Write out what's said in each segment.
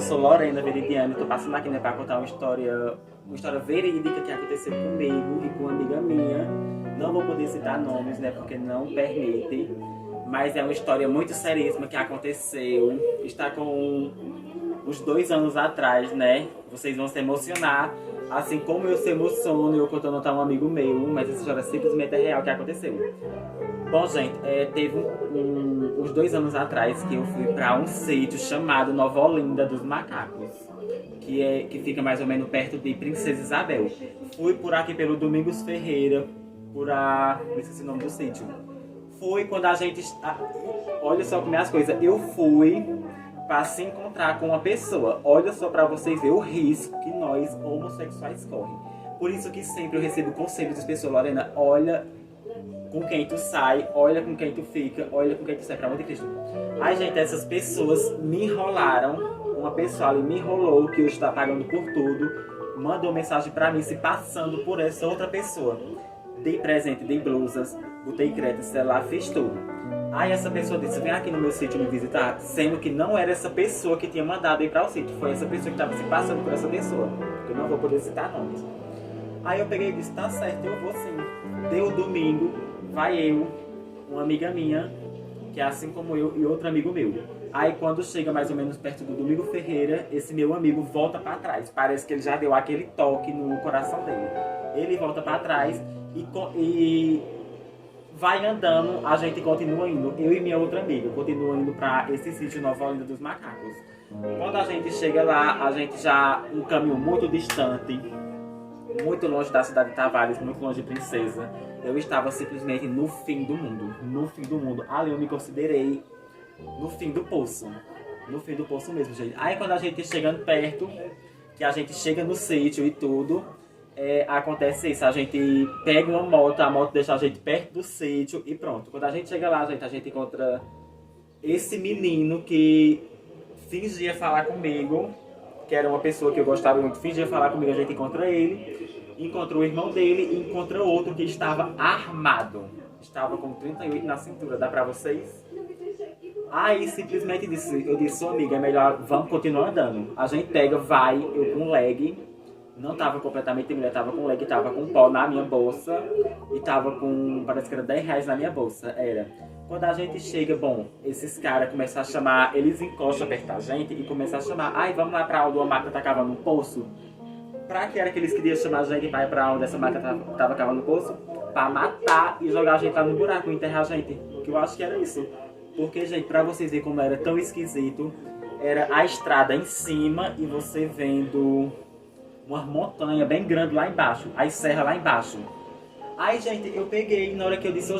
sou Lorena Veridiano, estou passando aqui, né, para contar uma história verídica que aconteceu comigo e com uma amiga minha. Não vou poder citar nomes, né, porque não permite, mas é uma história muito seríssima que aconteceu. Está com uns 2 anos atrás, né? Vocês vão se emocionar, assim como eu se emociono eu contando a um amigo meu, mas essa história simplesmente é real que aconteceu. Bom, gente, teve uns 2 anos atrás que eu fui para um sítio chamado Nova Olinda dos Macacos, que fica mais ou menos perto de Princesa Isabel. Fui por aqui pelo Domingos Ferreira, não esqueci o nome do sítio. Fui quando a gente... Olha só como é as coisas. Eu fui para se encontrar com uma pessoa. Olha só para vocês verem o risco que nós homossexuais correm. Por isso que sempre eu recebo conselhos das pessoas. Lorena, olha com quem tu sai, olha com quem tu fica, olha com quem tu sai, pra amor de Cristo. Ai, gente, essas pessoas me enrolaram. Uma pessoa ali me enrolou, que hoje tá pagando por tudo, mandou mensagem pra mim se passando por essa outra pessoa. Dei presente, dei blusas, botei crédito, celular, fiz tudo. Aí essa pessoa disse, vem aqui no meu sítio me visitar, sendo que não era essa pessoa que tinha mandado ir para o sítio, foi essa pessoa que estava se passando por essa pessoa, que eu não vou poder citar nomes. Aí eu peguei e disse, tá certo, eu vou sim. Deu domingo, vai eu, uma amiga minha, que é assim como eu, e outro amigo meu. Aí quando chega mais ou menos perto do Domingo Ferreira, esse meu amigo volta para trás, parece que ele já deu aquele toque no coração dele. Ele volta para trás e vai andando, a gente continua indo, eu e minha outra amiga, continua indo para esse sítio Nova Olinda dos Macacos. Quando a gente chega lá, a gente já um caminho muito distante, muito longe da cidade de Tavares, muito longe de Princesa. Eu estava simplesmente no fim do mundo. Ali eu me considerei no fim do poço mesmo, gente. Aí quando a gente chegando perto, que a gente chega no sítio e tudo, acontece isso, a gente pega uma moto, a moto deixa a gente perto do sítio e pronto. Quando a gente chega lá, a gente encontra esse menino que fingia falar comigo, que era uma pessoa que eu gostava muito, fingia falar comigo, a gente encontra ele, encontra o irmão dele e encontra outro que estava armado. Estava com 38 na cintura, dá pra vocês? Aí simplesmente eu disse, sua amiga, é melhor, vamos continuar andando. A gente pega, vai, eu com leg, não tava completamente mulher, tava com leg, tava com pó na minha bolsa e tava com, parece que era 10 reais na minha bolsa, era. Quando a gente chega, bom, esses caras começam a chamar, eles encostam perto da gente e começam a chamar, ai, vamos lá pra onde uma máquina tá cavando um poço? Pra que era que eles queriam chamar a gente pra ir pra onde essa máquina tava cavando um poço? Pra matar e jogar a gente lá no buraco, enterrar a gente, que eu acho que era isso. Porque, gente, pra vocês verem como era tão esquisito, era a estrada em cima e você vendo uma montanha bem grande lá embaixo, as serras lá embaixo. Aí, gente, eu peguei, na hora que eu disse,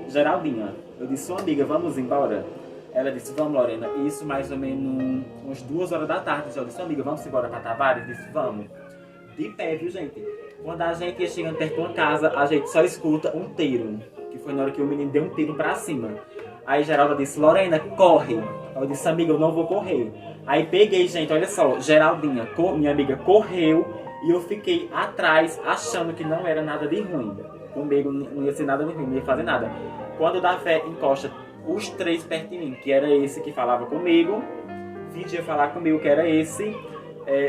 Geraldinha, eu disse, sua amiga, vamos embora? Ela disse, vamos, Lorena. Isso mais ou menos umas 2 horas da tarde. Eu disse, amiga, vamos embora pra Tavares? Disse, vamos. De pé, viu, gente? Quando a gente ia chegando perto de uma casa, a gente só escuta um tiro. Que foi na hora que o menino deu um tiro pra cima. Aí Geralda disse, Lorena, corre. Eu disse, amiga, eu não vou correr. Aí peguei, gente, olha só, Geraldinha, minha amiga, correu. E eu fiquei atrás, achando que não era nada de ruim. Comigo não ia ser nada de ruim, não ia fazer nada. Quando o da fé encosta os 3 perto de mim, que era esse que falava comigo, fingia falar comigo, que era esse,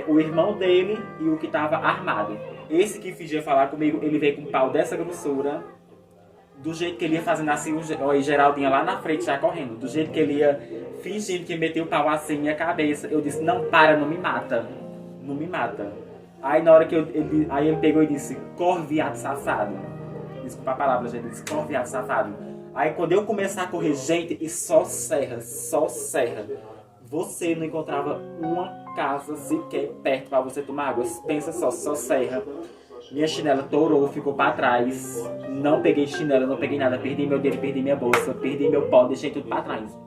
o irmão dele e o que estava armado. Esse que fingia falar comigo, ele veio com um pau dessa grossura, do jeito que ele ia fazendo assim, o Geraldinha lá na frente já correndo, do jeito que ele ia fingindo que meteu o pau assim na minha cabeça. Eu disse, não, para, não me mata, não me mata. Aí na hora que ele pegou e disse, corre, viado safado. Desculpa a palavra, gente, ele disse, corre, viado safado. Aí quando eu começar a correr, gente, e só serra. Você não encontrava uma casa sequer perto para você tomar água. Pensa só serra. Minha chinela torou, ficou para trás. Não peguei chinela, não peguei nada. Perdi meu dedo, perdi minha bolsa, perdi meu pó, deixei tudo para trás.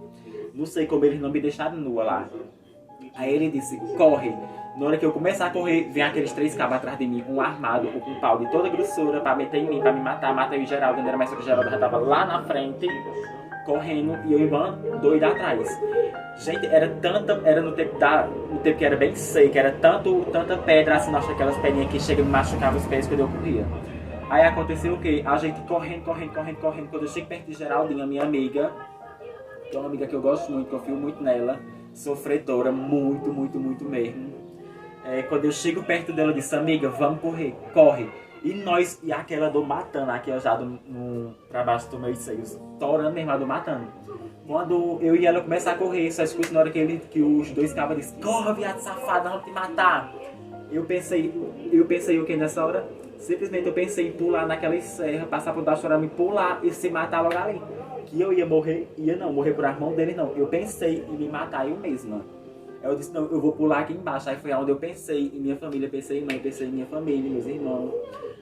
Não sei como eles não me deixaram nua lá. Aí ele disse, corre. Na hora que eu começar a correr, vem aqueles 3 cabos atrás de mim, um armado ou com um pau de toda grossura pra meter em mim, pra me matar. Matei o Geraldo, ainda era mais só que o Geraldo já tava lá na frente, correndo, e eu ia doida atrás. Gente, era no tempo que era bem seco, era tanta pedra assim, nossa, aquelas pedrinhas que chega e me machucava os pés quando eu corria. Aí aconteceu o quê? A gente correndo. Quando eu chego perto de Geraldinha, minha amiga, que é uma amiga que eu gosto muito, confio muito nela, sofredora, muito, muito, muito mesmo. Quando eu chego perto dela, eu disse, amiga, vamos correr, corre. E aquela dor matando, aquela já pra baixo do meu seio, estourando mesmo, a dor matando. Quando eu e ela começar a correr, só escuto na hora que os dois cabas dizem, corre, viado safado, vamos te matar. Eu pensei o que nessa hora? Simplesmente eu pensei em pular naquela serra, passar por baixo do arame, pular e se matar logo ali. Que eu ia morrer, morrer por as mãos dele não. Eu pensei em me matar eu mesma. Eu disse, não, eu vou pular aqui embaixo. Aí foi onde eu pensei em minha família, pensei em mãe, pensei em minha família, meus irmãos,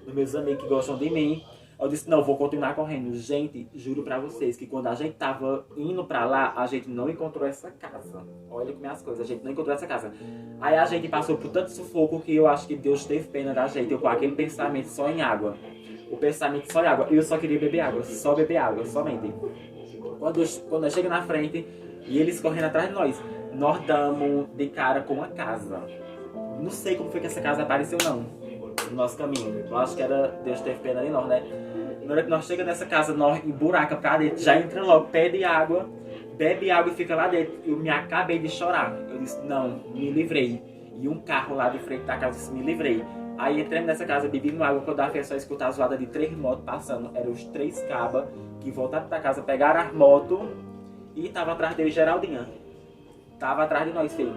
nos meus amigos que gostam de mim. Eu disse, não, vou continuar correndo. Gente, juro pra vocês que quando a gente tava indo pra lá, a gente não encontrou essa casa. Olha como é as coisas, a gente não encontrou essa casa. Aí a gente passou por tanto sufoco que eu acho que Deus teve pena da gente. Eu com aquele pensamento só em água. O pensamento só em água. Eu só queria beber água, somente. Quando eu chego na frente e eles correndo atrás de nós damos de cara com uma casa. Não sei como foi que essa casa apareceu não, no nosso caminho. Eu acho que era Deus teve pena de nós, né? Na hora que nós chegamos nessa casa, nós emburaca pra dentro, já entra logo, pede água, bebe água e fica lá dentro. Eu me acabei de chorar. Eu disse, não, me livrei. E um carro lá de frente da casa disse, me livrei. Aí entramos nessa casa, bebendo água, quando a só escutar a zoada de 3 motos passando. Eram os 3 cabas que voltaram pra casa, pegaram as motos e tava atrás dele Geraldinha. Tava atrás de nós, filho.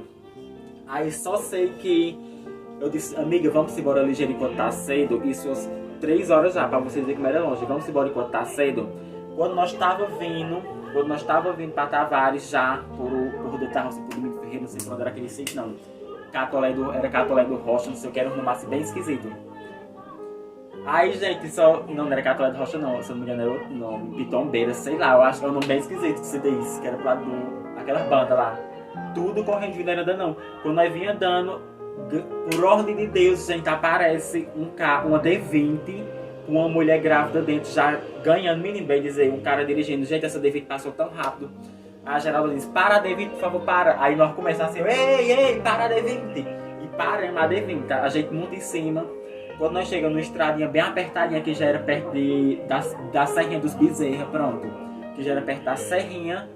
Aí só sei que eu disse, amiga, vamos embora ligeiro enquanto tá cedo. Isso às 3 horas já, pra vocês verem como era longe. Vamos embora enquanto tá cedo. Quando nós tava vindo pra Tavares já, por Domingo Ferreira, não sei quando era aquele sítio, não. Era Catolé do Rocha, não sei o que, era um nome assim bem esquisito. Aí, gente, não era Catolé do Rocha, não, se eu não me engano, era outro nome, Pitombeira, sei lá, eu acho que era um nome bem esquisito que você disse, que era pro lado aquelas bandas lá. Tudo correndo de vida andando. Quando nós vinha andando, por ordem de Deus, gente, aparece uma D20 com uma mulher grávida dentro, já ganhando, menino, bem dizer, um cara dirigindo. Gente, essa D20 passou tão rápido. A Geralda disse, para D20, por favor, para. Aí nós começamos assim, ei, para D20. E paramos a D20, a gente monta em cima. Quando nós chegamos numa estradinha bem apertadinha, que já era perto da Serrinha dos Bezerra, pronto. Que já era perto da Serrinha.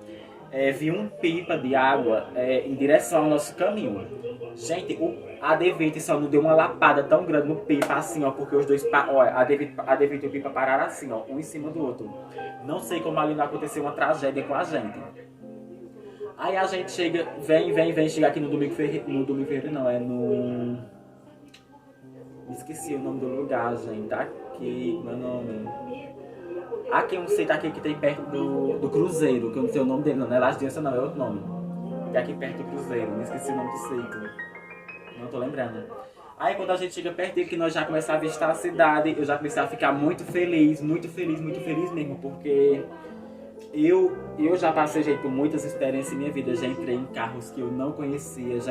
Vi um pipa de água em direção ao nosso caminho. Gente, a D20 só não deu uma lapada tão grande no pipa assim, ó, porque os dois, a D20 e o pipa pararam assim, ó, um em cima do outro. Não sei como ali não aconteceu uma tragédia com a gente. Aí a gente chega, vem chegar aqui no Domingo Ferreira não, esqueci o nome do lugar, gente, aqui, meu nome... Aqui um sítio aqui que tem perto do Cruzeiro, que eu não sei o nome dele, não é Las Dias, não, é outro nome. Que é aqui perto do Cruzeiro, me esqueci o nome do sítio. Não tô lembrando. Aí quando a gente chega perto dele, que nós já começamos a visitar a cidade, eu já comecei a ficar muito feliz mesmo, porque eu já passei, gente, por muitas experiências em minha vida. Já entrei em carros que eu não conhecia,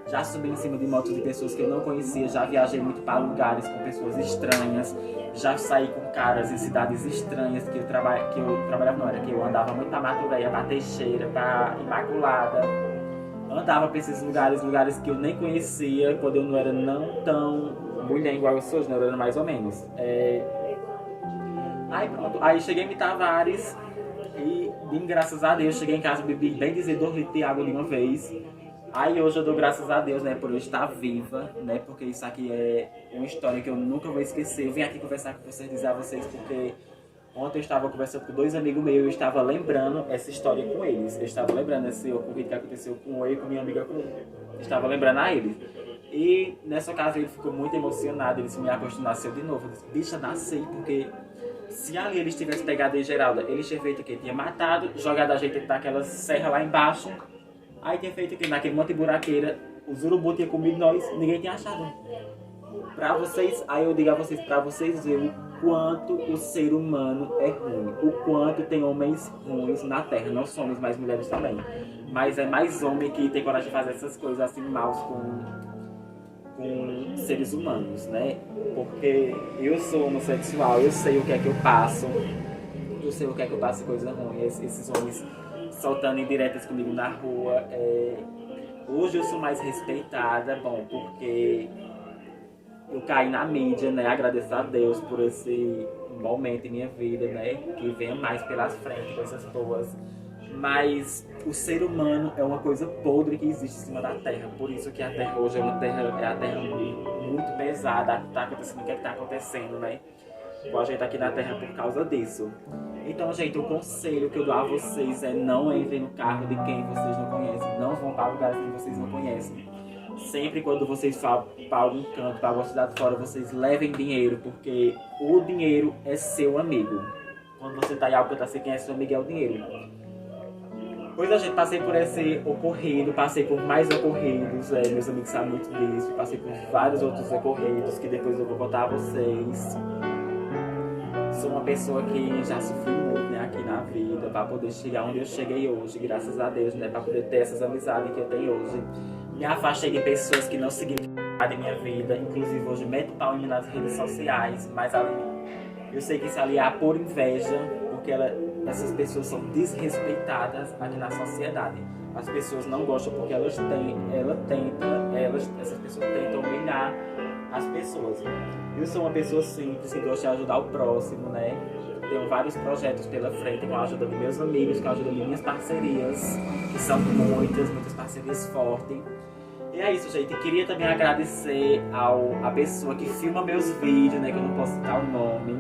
já subi em cima de motos de pessoas que eu não conhecia, já viajei muito para lugares com pessoas estranhas, já saí com caras em cidades estranhas que eu andava muito para Matureia, para Teixeira, para Imaculada. Andava para esses lugares que eu nem conhecia, quando eu não era não tão mulher igual eu sou hoje, não era mais ou menos. Aí pronto, aí cheguei em Tavares e, graças a Deus, cheguei em casa, bebi bem dizer 2 litros de água de uma vez. Aí hoje eu dou graças a Deus, né, por eu estar viva, né, porque isso aqui é uma história que eu nunca vou esquecer. Eu vim aqui conversar com vocês, dizer a vocês, porque ontem eu estava conversando com 2 amigos meus e eu estava lembrando essa história com eles. Eu estava lembrando esse ocorrido que aconteceu com eu e com minha amiga. Eu estava lembrando a eles. E nessa ocasião ele ficou muito emocionado, ele disse, minha aposto nasceu de novo. Eu disse, bicha, nasci, porque se ali eles tivessem pegado a Geralda, eles tinham feito o quê? Tinha matado, jogado a gente daquela serra lá embaixo. Aí tinha feito o quê? Naquele monte de buraqueira, os urubu tinham comido nós, ninguém tinha achado. Pra vocês, aí eu digo a vocês, pra vocês verem o quanto o ser humano é ruim, o quanto tem homens ruins na Terra, não só homens, mas mulheres também. Mas é mais homem que tem coragem de fazer essas coisas assim maus com seres humanos, né? Porque eu sou homossexual, eu sei o que é que eu passo, coisa ruim, esses homens soltando indiretas comigo na rua. Hoje eu sou mais respeitada, bom, porque eu caí na mídia, né? Agradeço a Deus por esse momento em minha vida, né? Que venha mais pelas frentes, coisas boas. Mas o ser humano é uma coisa podre que existe em cima da Terra. Por isso que a Terra hoje é a Terra muito pesada. Tá acontecendo o que está acontecendo, né? Com a gente aqui na Terra por causa disso. Então, gente, o conselho que eu dou a vocês é não entrem no carro de quem vocês não conhecem. Não vão para lugares que vocês não conhecem. Sempre quando vocês falam para algum canto, para alguma cidade fora, vocês levem dinheiro, porque o dinheiro é seu amigo. Quando você está em algo que você conhece, seu amigo é o dinheiro. Pois a gente passei por esse ocorrido, passei por mais ocorridos, meus amigos sabem muito disso, passei por vários outros ocorridos que depois eu vou contar a vocês. Sou uma pessoa que já sofri muito, né, aqui na vida para poder chegar onde eu cheguei hoje, graças a Deus, né, para poder ter essas amizades que eu tenho hoje. Me afastei de pessoas que não seguiram a minha vida, inclusive hoje meto pau em mim nas redes sociais, mas ali eu sei que se aliar por inveja, porque essas pessoas são desrespeitadas aqui na sociedade. As pessoas não gostam porque essas pessoas tentam humilhar as pessoas. Eu sou uma pessoa simples que gosta de ajudar o próximo, né? Tenho vários projetos pela frente com a ajuda de meus amigos, com a ajuda de minhas parcerias, que são muitas parcerias fortes. E é isso, gente. Queria também agradecer a pessoa que filma meus vídeos, né? Que eu não posso citar o nome.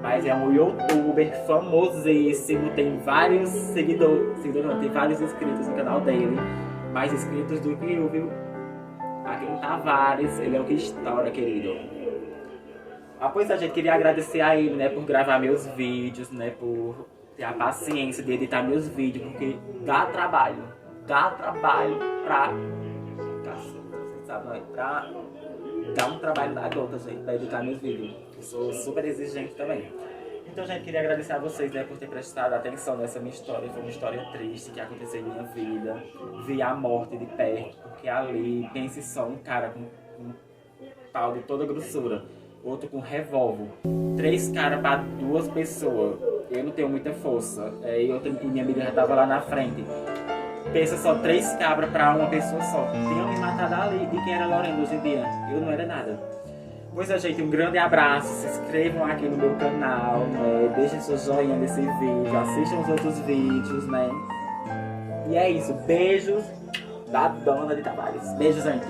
Mas é um youtuber famosíssimo, tem vários seguidores, tem vários inscritos no canal dele. Mais inscritos do que eu, viu? Aqui no Tavares, ele é o que estoura, querido. Pois a gente queria agradecer a ele, né, por gravar meus vídeos, né, por ter a paciência de editar meus vídeos, porque dá trabalho pra... Vocês sabem, não é? Pra dar um trabalho da gota, gente, pra editar meus vídeos. Eu sou super exigente também. Então, gente, queria agradecer a vocês, né, por ter prestado atenção nessa minha história. Foi uma história triste que aconteceu em minha vida. Vi a morte de perto, porque ali, pense só, um cara com um pau de toda grossura, outro com revólver. 3 caras para 2 pessoas. Eu não tenho muita força. E minha amiga já tava lá na frente. Pensa só, 3 cabras para uma pessoa só. Tinham me matado ali. E quem era Lorena hoje em dia? Eu não era nada. Pois é, gente, um grande abraço. Se inscrevam aqui no meu canal, né? Deixem seu joinha nesse vídeo. Assistam os outros vídeos, né? E é isso. Beijos da Dona de Tavares. Beijos, gente.